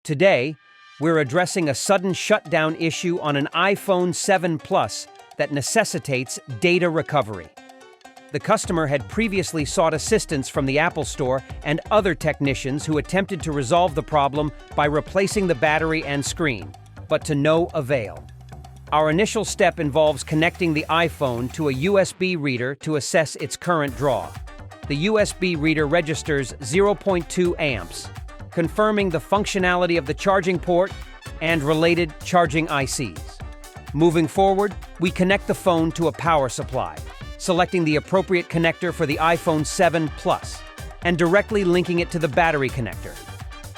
Today, we're addressing a sudden shutdown issue on an iPhone 7 Plus that necessitates data recovery. The customer had previously sought assistance from the Apple Store and other technicians who attempted to resolve the problem by replacing the battery and screen, but to no avail. Our initial step involves connecting the iPhone to a USB reader to assess its current draw. The USB reader registers 0.2 amps, confirming the functionality of the charging port and related charging ICs. Moving forward, we connect the phone to a power supply, selecting the appropriate connector for the iPhone 7 Plus, and directly linking it to the battery connector.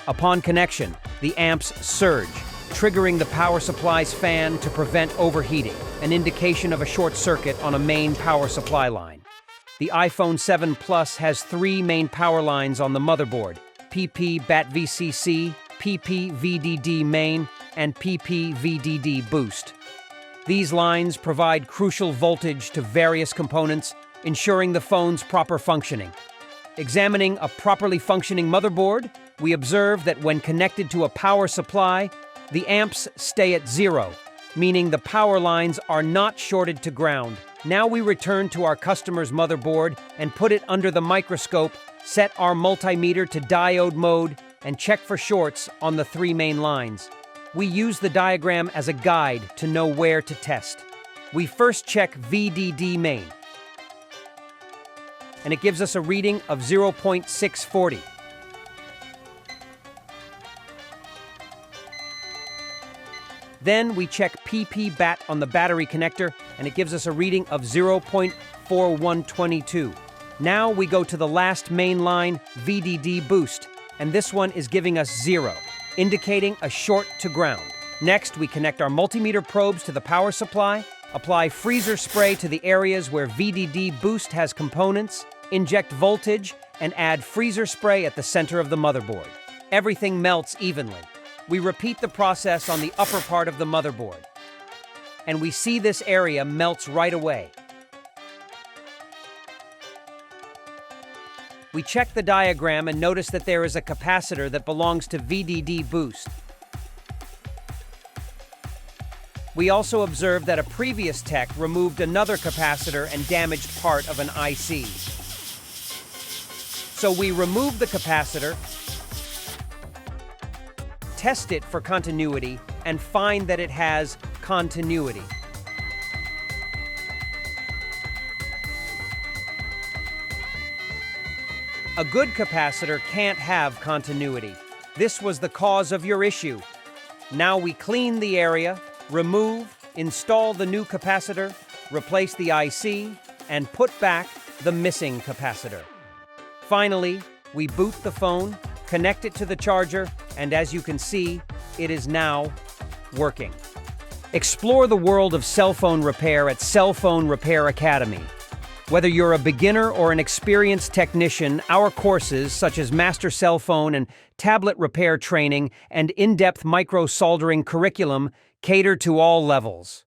Upon connection, the amps surge, triggering the power supply's fan to prevent overheating, an indication of a short circuit on a main power supply line. The iPhone 7 Plus has three main power lines on the motherboard: PP-BAT-VCC, PP-VDD main, and PP-VDD boost. These lines provide crucial voltage to various components, ensuring the phone's proper functioning. Examining a properly functioning motherboard, we observe that when connected to a power supply, the amps stay at 0, meaning the power lines are not shorted to ground. Now we return to our customer's motherboard and put it under the microscope, set our multimeter to diode mode, and check for shorts on the three main lines. We use the diagram as a guide to know where to test. We first check VDD main, and it gives us a reading of 0.640. Then we check PP-BAT on the battery connector, and it gives us a reading of 0.4122. Now we go to the last main line, VDD boost, and this one is giving us 0, indicating a short to ground. Next, we connect our multimeter probes to the power supply, apply freezer spray to the areas where VDD boost has components, inject voltage, and add freezer spray at the center of the motherboard. Everything melts evenly. We repeat the process on the upper part of the motherboard, and we see this area melts right away. We check the diagram and notice that there is a capacitor that belongs to VDD boost. We also observe that a previous tech removed another capacitor and damaged part of an IC. So we remove the capacitor, test it for continuity, and find that it has continuity. A good capacitor can't have continuity. This was the cause of your issue. Now we clean the area, remove, install the new capacitor, replace the IC, and put back the missing capacitor. Finally, we boot the phone, connect it to the charger, and as you can see, it is now working. Explore the world of cell phone repair at Cell Phone Repair Academy. Whether you're a beginner or an experienced technician, our courses such as Master Cell Phone and Tablet Repair Training and in-depth micro-soldering curriculum cater to all levels.